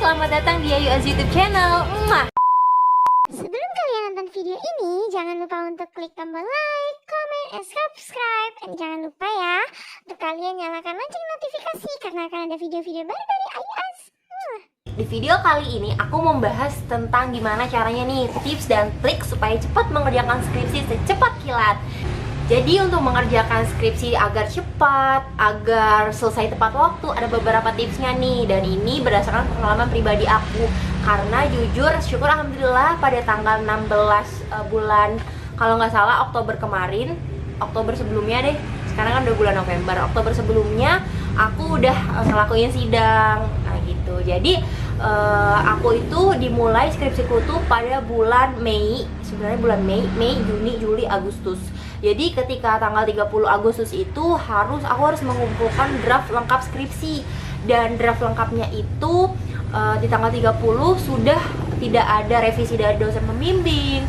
selamat datang di Ayu Az YouTube channel. Sebelum kalian nonton video ini, jangan lupa untuk klik tombol like, comment, and subscribe. Dan jangan lupa ya, untuk kalian nyalakan lonceng notifikasi karena akan ada video-video baru dari Ayu Az. Di video kali ini aku membahas tentang gimana caranya nih, tips dan trik supaya cepat mengerjakan skripsi secepat kilat. Jadi untuk mengerjakan skripsi agar cepat, agar selesai tepat waktu, ada beberapa tipsnya nih. Dan ini berdasarkan pengalaman pribadi aku. Karena jujur, syukur alhamdulillah pada tanggal 16 bulan, kalau nggak salah Oktober kemarin, Oktober sebelumnya deh, sekarang kan udah bulan November, Oktober sebelumnya aku udah ngelakuin sidang. Nah gitu, jadi aku itu dimulai skripsiku tuh pada bulan Mei. Sebenarnya bulan Mei, Juni, Juli, Agustus. Jadi ketika tanggal 30 Agustus itu aku harus mengumpulkan draft lengkap skripsi. Dan draft lengkapnya itu di tanggal 30 sudah tidak ada revisi dari dosen pembimbing.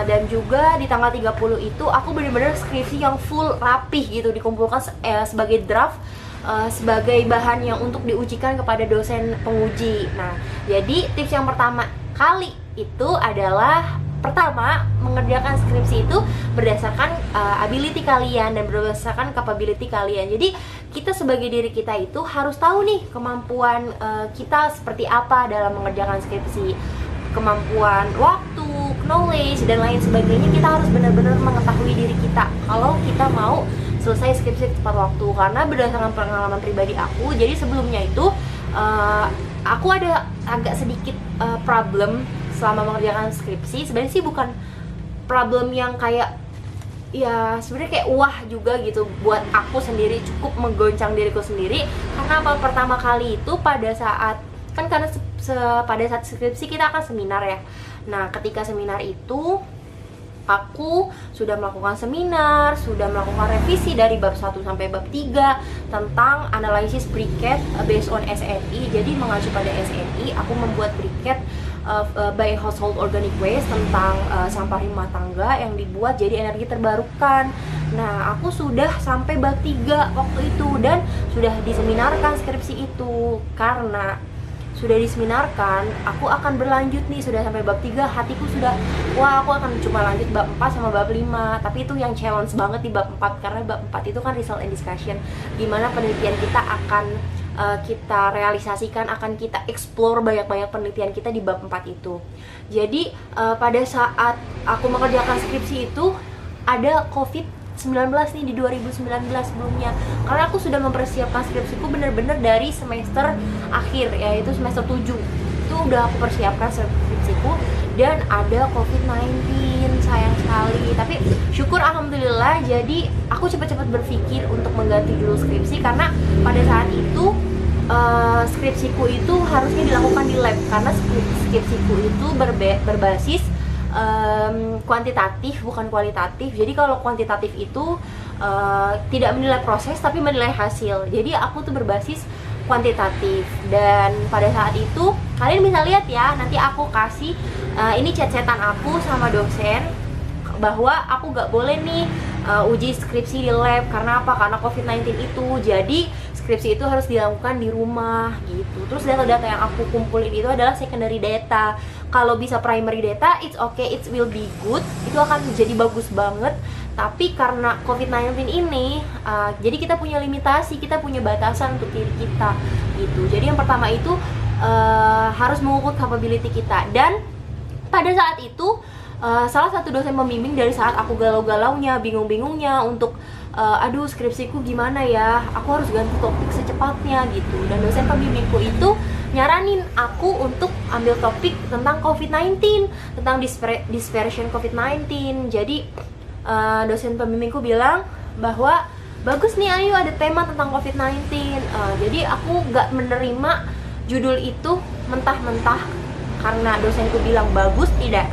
Dan juga di tanggal 30 itu aku benar-benar skripsi yang full rapih gitu, dikumpulkan sebagai draft, sebagai bahan yang untuk diujikan kepada dosen penguji. Nah, jadi tips yang pertama kali itu adalah mengerjakan skripsi itu berdasarkan ability kalian dan berdasarkan capability kalian. Jadi kita sebagai diri kita itu harus tahu nih kemampuan kita seperti apa dalam mengerjakan skripsi, kemampuan waktu, knowledge dan lain sebagainya. Kita harus benar-benar mengetahui diri kita kalau kita mau selesai skripsi tepat waktu. Karena berdasarkan pengalaman pribadi aku, jadi sebelumnya itu aku ada agak sedikit problem selama mengerjakan skripsi. Sebenarnya sih bukan problem yang kayak, ya sebenarnya kayak wah juga gitu buat aku sendiri, cukup menggoncang diriku sendiri. Karena apa? Pertama kali itu pada saat karena pada saat skripsi kita akan seminar ya. Nah ketika seminar itu aku sudah melakukan seminar, sudah melakukan revisi dari bab 1 sampai bab 3 tentang analisis briquette based on SNI. Jadi mengacu pada SNI, aku membuat briquette by household organic waste tentang sampah rumah tangga yang dibuat jadi energi terbarukan. Nah, aku sudah sampai bab 3 waktu itu dan sudah diseminarkan skripsi itu. Karena sudah diseminarkan, aku akan berlanjut nih, sudah sampai bab 3, hatiku sudah, wah aku akan coba lanjut bab 4 sama bab 5. Tapi itu yang challenge banget di bab 4, karena bab 4 itu kan result and discussion, dimana penelitian kita akan kita realisasikan, akan kita explore banyak-banyak penelitian kita di bab 4 itu. Jadi pada saat aku mengerjakan skripsi itu ada COVID-19 nih di 2019 sebelumnya. Karena aku sudah mempersiapkan skripsiku benar-benar dari semester akhir, yaitu semester 7. Itu udah aku persiapkan skripsiku dan ada COVID-19, sayang sekali. Tapi syukur alhamdulillah, jadi aku cepat-cepat berpikir untuk mengganti judul skripsi. Karena pada saat itu skripsiku itu harusnya dilakukan di lab, karena skripsiku itu berbasis kuantitatif bukan kualitatif. Jadi kalau kuantitatif itu tidak menilai proses tapi menilai hasil. Jadi aku tuh berbasis kuantitatif. Dan pada saat itu kalian bisa lihat ya, nanti aku kasih ini chat-chatan aku sama dosen bahwa aku gak boleh nih uji skripsi di lab. Karena apa? Karena COVID-19 itu. Jadi skripsi itu harus dilakukan di rumah gitu. Terus data-data yang aku kumpulin itu adalah secondary data. Kalau bisa primary data, it's okay, it will be good. Itu akan jadi bagus banget. Tapi karena COVID-19 ini, jadi kita punya limitasi, kita punya batasan untuk diri kita gitu. Jadi yang pertama itu harus mengukur capability kita. Dan pada saat itu salah satu dosen pembimbing dari saat aku galau-galaunya, bingung-bingungnya untuk aduh skripsiku gimana ya, aku harus ganti topik secepatnya gitu. Dan dosen pembimbingku itu nyaranin aku untuk ambil topik tentang COVID-19, tentang dispersion COVID-19. Jadi dosen pembimbingku bilang bahwa bagus nih Ayu, ada tema tentang COVID-19. Jadi aku gak menerima judul itu mentah-mentah karena dosenku bilang bagus, tidak.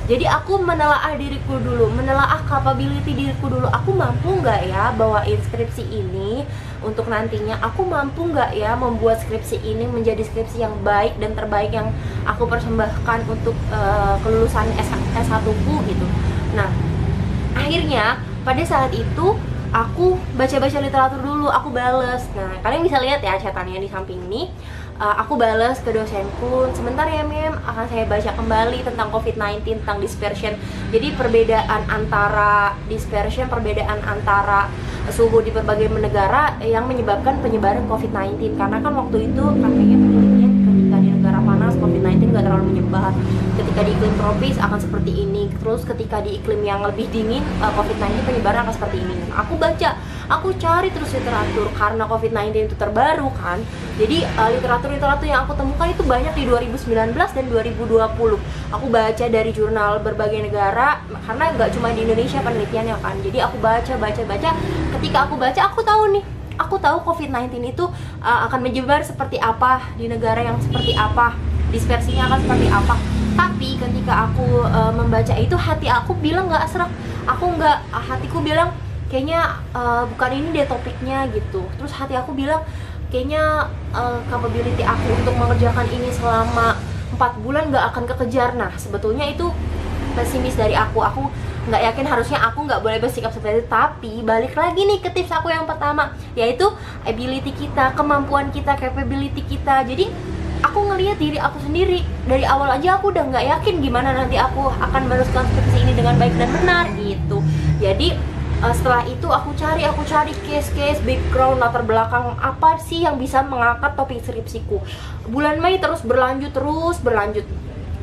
Jadi aku menelaah diriku dulu, menelaah capability diriku dulu. Aku mampu nggak ya bawain skripsi ini untuk nantinya? Aku mampu nggak ya membuat skripsi ini menjadi skripsi yang baik dan terbaik yang aku persembahkan untuk kelulusan S1ku gitu. Nah, akhirnya pada saat itu aku baca-baca literatur dulu, aku bales. Nah, kalian bisa lihat ya catatannya di samping ini. Aku balas ke dosenku, sebentar ya mem, akan saya baca kembali tentang COVID-19, tentang dispersion. Jadi perbedaan antara dispersion, perbedaan antara suhu di berbagai negara yang menyebabkan penyebaran COVID-19. Karena kan waktu itu katanya penelitian ketika di negara panas COVID-19 nggak terlalu menyebar, ketika di iklim tropis akan seperti ini, terus ketika di iklim yang lebih dingin COVID-19 penyebaran akan seperti ini. Aku baca, aku cari terus literatur karena COVID-19 itu terbaru kan. Jadi literatur yang aku temukan itu banyak di 2019 dan 2020. Aku baca dari jurnal berbagai negara karena nggak cuma di Indonesia penelitiannya kan. Jadi aku baca. Ketika aku baca, aku tahu COVID-19 itu akan menyebar seperti apa di negara yang seperti apa, dispersinya akan seperti apa. Tapi ketika aku membaca itu, hati aku bilang nggak serak. Hatiku bilang kayaknya bukan ini deh topiknya gitu. Terus hati aku bilang kayaknya capability aku untuk mengerjakan ini selama 4 bulan nggak akan kekejar. Nah sebetulnya itu pesimis dari aku nggak yakin, harusnya aku nggak boleh bersikap seperti itu. Tapi balik lagi nih ke tips aku yang pertama, yaitu ability kita, kemampuan kita, capability kita. Jadi aku ngelihat diri aku sendiri dari awal aja, aku udah nggak yakin gimana nanti aku akan meneruskan skripsi ini dengan baik dan benar gitu. Jadi setelah itu aku cari case background, latar belakang apa sih yang bisa mengangkat topik skripsiku. Bulan Mei terus berlanjut.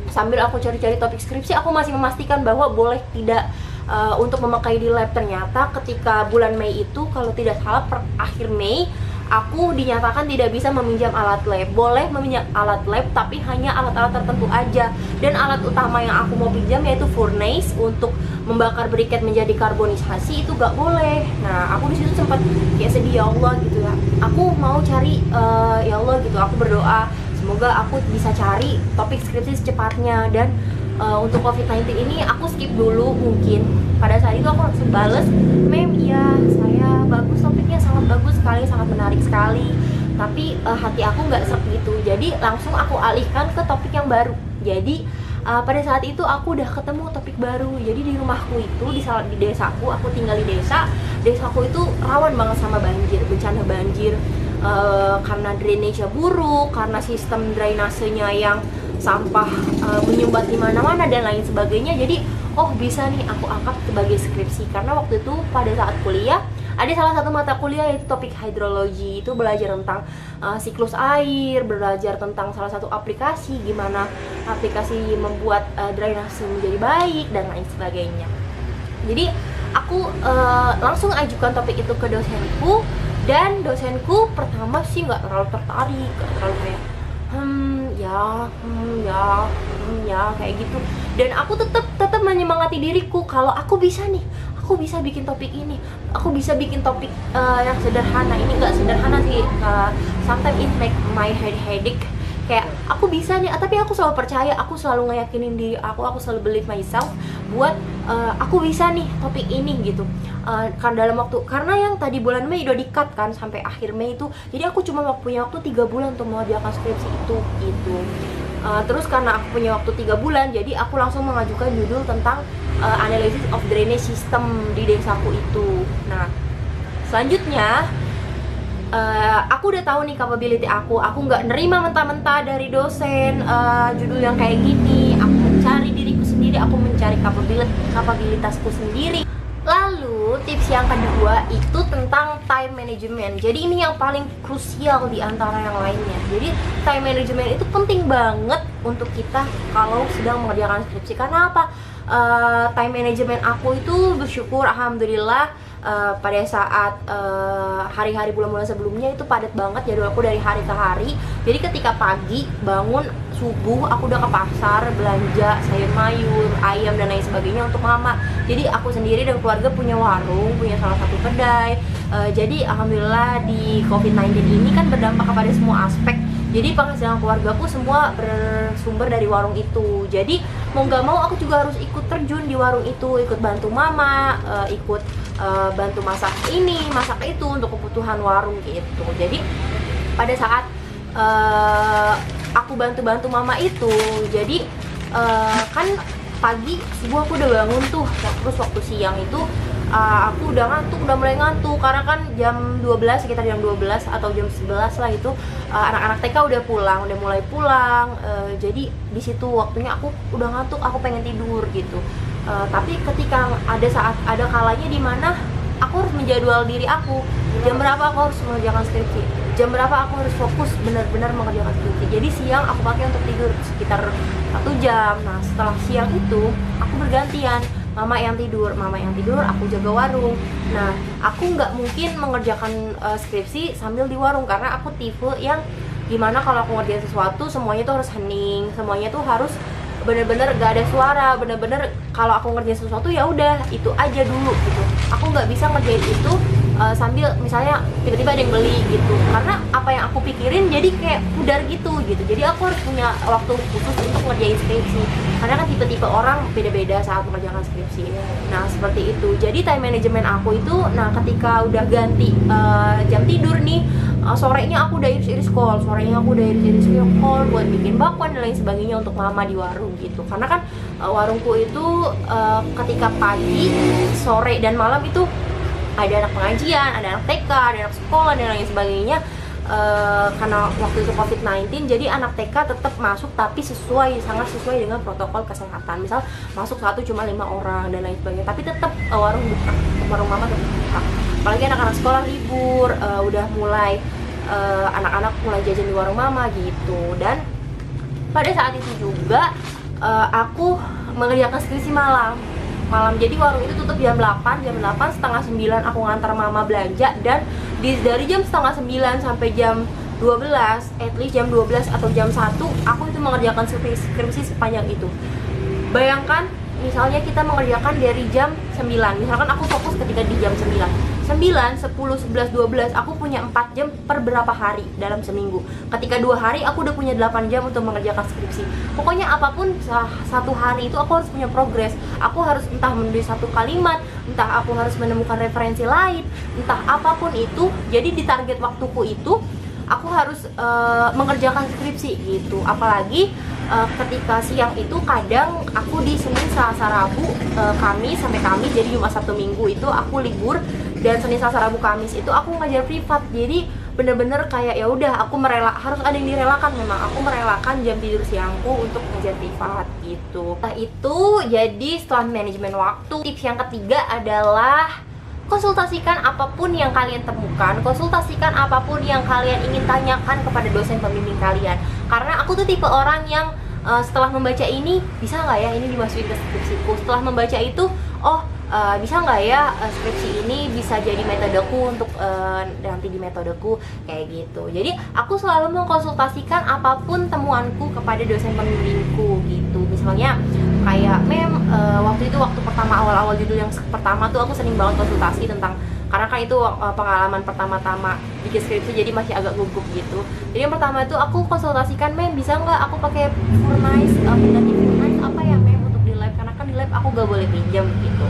Sambil aku cari topik skripsi, aku masih memastikan bahwa boleh tidak untuk memakai di lab. Ternyata ketika bulan Mei itu, kalau tidak salah per akhir Mei, aku dinyatakan tidak bisa meminjam alat lab. Boleh meminjam alat lab, tapi hanya alat-alat tertentu aja. Dan alat utama yang aku mau pinjam yaitu furnace untuk membakar briket menjadi karbonisasi, itu gak boleh. Nah aku di situ sempat kayak sedih, ya Allah gitu ya. Aku mau cari ya Allah gitu. Aku berdoa semoga aku bisa cari topik skripsi secepatnya. Dan untuk COVID-19 ini aku skip dulu mungkin. Pada saat itu aku langsung bales, mem iya saya bagus topiknya, sangat bagus sekali, sangat menarik sekali. Tapi hati aku nggak serp gitu. Jadi langsung aku alihkan ke topik yang baru. Jadi pada saat itu aku udah ketemu topik baru. Jadi di rumahku itu, di desaku, aku tinggal di desaku itu rawan banget sama banjir, bencana banjir. Karena drainase buruk, karena sistem drainasenya yang sampah menyumbat di mana-mana dan lain sebagainya. Jadi bisa nih aku angkat sebagai skripsi. Karena waktu itu pada saat kuliah ada salah satu mata kuliah yaitu topik hidrologi. Itu belajar tentang siklus air, belajar tentang salah satu aplikasi, gimana aplikasi membuat drainase menjadi baik dan lain sebagainya. Jadi aku langsung ajukan topik itu ke dosenku. Dan dosenku pertama sih nggak terlalu tertarik, nggak terlalu kayak ya kayak gitu. Dan aku tetap menyemangati diriku kalau aku bisa nih, aku bisa bikin topik ini, aku bisa bikin topik yang sederhana. Ini nggak sederhana sih, sometimes it make my head headache. Kayak aku bisa nih, tapi aku selalu percaya, aku selalu ngeyakinin diri aku selalu believe myself buat aku bisa nih topik ini gitu. Karena yang tadi bulan Mei udah di-cut kan sampai akhir Mei itu, jadi aku cuma punya waktu 3 bulan untuk mengerjakan skripsi itu gitu. Terus karena aku punya waktu 3 bulan, jadi aku langsung mengajukan judul tentang analysis of drainage system di desaku itu. Nah selanjutnya aku udah tahu nih capability aku nggak nerima mentah-mentah dari dosen judul yang kayak gini. Aku mencari diriku sendiri, aku mencari kapabilitasku sendiri. Lalu tips yang kedua itu tentang time management. Jadi ini yang paling krusial di antara yang lainnya. Jadi time management itu penting banget untuk kita kalau sedang mengerjakan skripsi. Karena apa? Time management aku itu bersyukur alhamdulillah pada saat hari-hari bulan-bulan sebelumnya itu padat banget jadwalku dari hari ke hari. Jadi ketika pagi bangun subuh aku udah ke pasar belanja sayur mayur, ayam dan lain sebagainya untuk mama. Jadi aku sendiri dan keluarga punya warung, punya salah satu kedai. Jadi alhamdulillah di COVID-19 ini kan berdampak kepada semua aspek. Jadi penghasilan keluargaku semua bersumber dari warung itu. Jadi mau nggak mau aku juga harus ikut terjun di warung itu, ikut bantu mama, ikut bantu masak ini, masak itu untuk kebutuhan warung gitu. Jadi pada saat aku bantu mama itu, jadi kan pagi subuh aku udah bangun tuh, terus waktu siang itu aku udah ngantuk, udah mulai ngantuk karena kan jam 12, sekitar jam 12 atau jam 11 lah itu anak-anak TK udah pulang, udah mulai pulang. Jadi di situ waktunya aku udah ngantuk, aku pengen tidur gitu. Tapi ketika ada kalanya di mana aku harus menjadwal diri aku, jam berapa aku harus mengerjakan skripsi, jam berapa aku harus fokus benar-benar mengerjakan skripsi. Jadi siang aku pakai untuk tidur sekitar 1 jam. Nah setelah siang itu aku bergantian, mama yang tidur, aku jaga warung. Nah aku nggak mungkin mengerjakan skripsi sambil di warung, karena aku tipe yang gimana kalau aku ngerjain sesuatu semuanya tuh harus hening, semuanya tuh harus bener-bener gak ada suara, bener-bener kalau aku ngerjain sesuatu ya udah itu aja dulu gitu. Aku nggak bisa ngerjain itu sambil misalnya tiba-tiba ada yang beli gitu, karena apa yang aku pikirin jadi kayak pudar gitu. Jadi aku harus punya waktu khusus untuk ngerjain skripsi, karena kan tipe-tipe orang beda-beda saat mengerjakan skripsi. Nah seperti itu, jadi time management aku itu, nah ketika udah ganti jam tidur nih, sorenya aku udah iris-iris kol, buat bikin bakwan dan lain sebagainya untuk mama di warung gitu. Karena kan warungku itu ketika pagi, sore dan malam itu ada anak pengajian, ada anak TK, ada anak sekolah dan lain sebagainya. Karena waktu itu COVID-19, jadi anak TK tetap masuk tapi sangat sesuai dengan protokol kesehatan. Misal masuk satu cuma 5 orang dan lain sebagainya, tapi tetap warung buka, warung mama tetap buka. Apalagi anak-anak sekolah libur, udah mulai anak-anak mulai jajan di warung mama gitu. Dan pada saat itu juga aku mengerjakan skripsi malam. Jadi warung itu tutup jam 8, setengah 9 aku ngantar mama belanja. Dan dari jam setengah 9 sampai jam 12, at least jam 12 atau jam 1 aku itu mengerjakan skripsi sepanjang itu. Bayangkan misalnya kita mengerjakan dari jam 9, misalkan aku fokus ketika di jam 9, 10, 11, 12, aku punya 4 jam per berapa hari dalam seminggu. Ketika 2 hari aku udah punya 8 jam untuk mengerjakan skripsi. Pokoknya apapun satu hari itu aku harus punya progres. Aku harus entah menulis satu kalimat, entah aku harus menemukan referensi lain, entah apapun itu. Jadi di target waktuku itu aku harus mengerjakan skripsi gitu. Apalagi ketika siang itu kadang aku di Senin, Selasa, Rabu, Kamis sampai Kamis, jadi Jumat, Sabtu, Minggu itu aku libur. Dan Senin, Selasa, Rabu, Kamis itu aku ngajar privat. Jadi bener-bener kayak ya udah aku harus ada yang direlakan. Memang aku merelakan jam tidur siangku untuk ngajar privat gitu. Nah itu jadi setelah manajemen waktu. Tips yang ketiga adalah konsultasikan apapun yang kalian temukan, konsultasikan apapun yang kalian ingin tanyakan kepada dosen pembimbing kalian. Karena aku tuh tipe orang yang setelah membaca ini, bisa nggak ya ini dimasukin ke skripsiku? Setelah membaca itu, bisa nggak ya skripsi ini bisa jadi metodeku untuk nanti di metodeku, kayak gitu. Jadi aku selalu mengkonsultasikan apapun temuanku kepada dosen pembimbingku gitu. Misalnya kayak waktu pertama awal-awal judul yang pertama tuh aku sering banget konsultasi tentang, karena kan itu pengalaman pertama-tama bikin skripsi jadi masih agak gugup gitu. Jadi yang pertama itu aku konsultasikan, bisa nggak aku pakai furnace, pengganti furnace apa ya untuk di lab, karena kan di lab aku gak boleh pinjam gitu.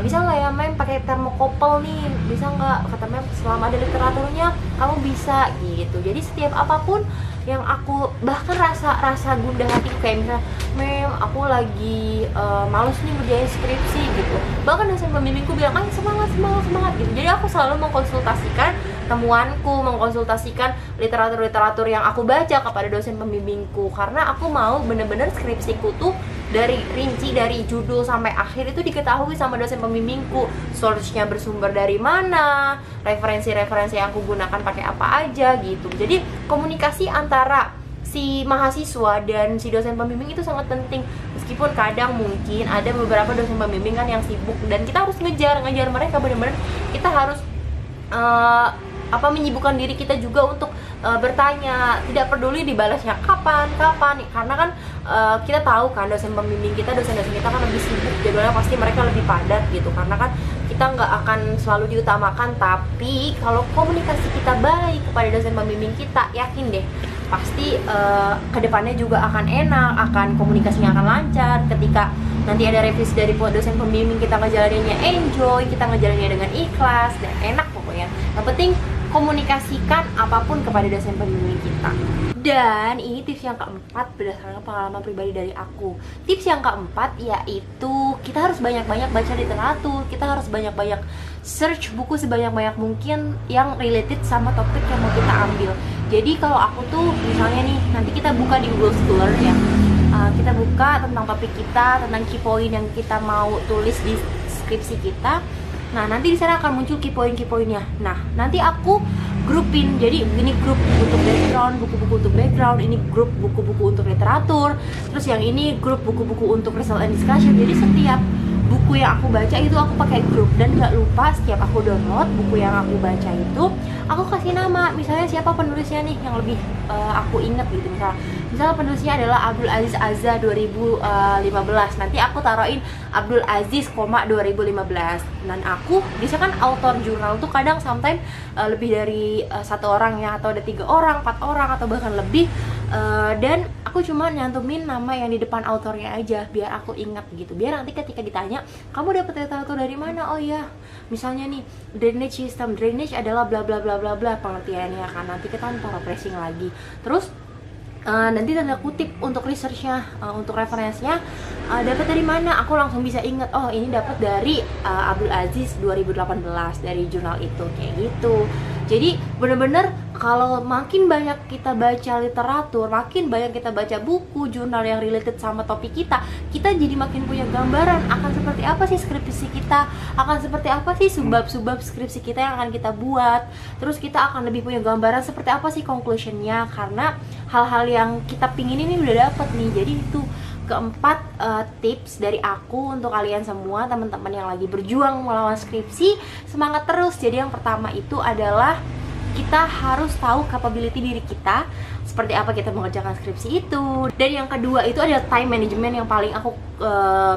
Bisa nggak ya pakai thermocouple nih, bisa nggak, kata selama ada literaturnya kamu bisa gitu. Jadi setiap apapun yang aku, bahkan rasa gundah hati kayak misalnya aku lagi males nih ngerjain skripsi gitu, bahkan dosen pembimbingku bilang semangat gitu. Jadi aku selalu mengkonsultasikan temuanku, mengkonsultasikan literatur yang aku baca kepada dosen pembimbingku, karena aku mau bener-bener skripsiku tuh dari rinci, dari judul sampai akhir itu diketahui sama dosen pembimbingku. Source-nya bersumber dari mana, referensi-referensi yang aku gunakan pakai apa aja gitu. Jadi komunikasi antara si mahasiswa dan si dosen pembimbing itu sangat penting. Meskipun kadang mungkin ada beberapa dosen pembimbing kan yang sibuk dan kita harus ngejar mereka, benar-benar kita harus menyibukkan diri kita juga untuk bertanya, tidak peduli dibalasnya kapan, karena kan kita tahu kan dosen pembimbing kita, dosen-dosen kita kan lebih sibuk, jadwalnya pasti mereka lebih padat gitu. Karena kan kita nggak akan selalu diutamakan, tapi kalau komunikasi kita baik kepada dosen pembimbing kita, yakin deh pasti kedepannya juga akan enak, akan komunikasinya akan lancar. Ketika nanti ada revisi dari dosen pembimbing, kita ngejalaninnya enjoy, kita ngejalaninnya dengan ikhlas dan enak pokoknya. Yang penting komunikasikan apapun kepada dosen pembimbing kita. Dan ini tips yang keempat berdasarkan pengalaman pribadi dari aku. Tips yang keempat yaitu kita harus banyak-banyak baca literatur, kita harus banyak-banyak search buku sebanyak-banyak mungkin yang related sama topik yang mau kita ambil. Jadi kalau aku tuh misalnya nih, nanti kita buka di Google Scholar ya, kita buka tentang topik kita, tentang key point yang kita mau tulis di skripsi kita. Nah, nanti di sana akan muncul key point-nya. Nah, nanti aku grupin. Jadi ini grup untuk background, buku-buku untuk background, ini grup buku-buku untuk literatur, terus yang ini grup buku-buku untuk result and discussion. Jadi setiap buku yang aku baca itu aku pakai grup, dan gak lupa setiap aku download buku yang aku baca itu aku kasih nama, misalnya siapa penulisnya nih yang lebih aku inget gitu. Misalnya penulisnya adalah Abdul Aziz Azza 2015, nanti aku taruhin Abdul Aziz, 2015. Dan aku bisa kan author jurnal tuh kadang sometimes lebih dari satu orang ya, atau ada 3 orang, 4 orang, atau bahkan lebih. Dan aku cuma nyantumin nama yang di depan autornya aja biar aku ingat gitu, biar nanti ketika ditanya kamu dapat literatur dari mana, oh ya misalnya nih drainage system, drainage adalah bla bla bla bla bla pengertiannya kan, nanti kita paraphrasing lagi. Terus nanti tanda kutip untuk researchnya, untuk referensinya dapat dari mana, aku langsung bisa inget, oh ini dapat dari Abdul Aziz 2018 dari jurnal itu, kayak gitu. Jadi bener-bener kalau makin banyak kita baca literatur, makin banyak kita baca buku, jurnal yang related sama topik kita jadi makin punya gambaran akan seperti apa sih skripsi kita, akan seperti apa sih subbab-subbab skripsi kita yang akan kita buat. Terus kita akan lebih punya gambaran seperti apa sih conclusionnya, karena hal-hal yang kita pingin ini udah dapet nih. Jadi itu keempat tips dari aku untuk kalian semua, teman-teman yang lagi berjuang melawan skripsi. Semangat terus. Jadi yang pertama itu adalah kita harus tahu capability diri kita, seperti apa kita mengerjakan skripsi itu. Dan yang kedua itu adalah time management, yang paling aku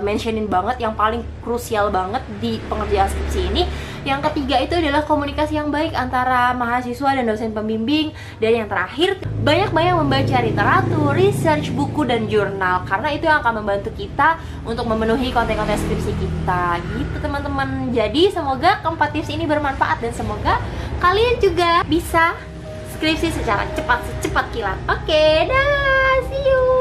mentionin banget, yang paling krusial banget di pengerjaan skripsi ini. Yang ketiga itu adalah komunikasi yang baik antara mahasiswa dan dosen pembimbing. Dan yang terakhir, banyak-banyak membaca literatur, research, buku, dan jurnal, karena itu yang akan membantu kita untuk memenuhi konten-konten skripsi kita gitu teman-teman. Jadi semoga keempat tips ini bermanfaat, dan semoga kalian juga bisa skripsi secara cepat, secepat kilat. Oke, dah, see you.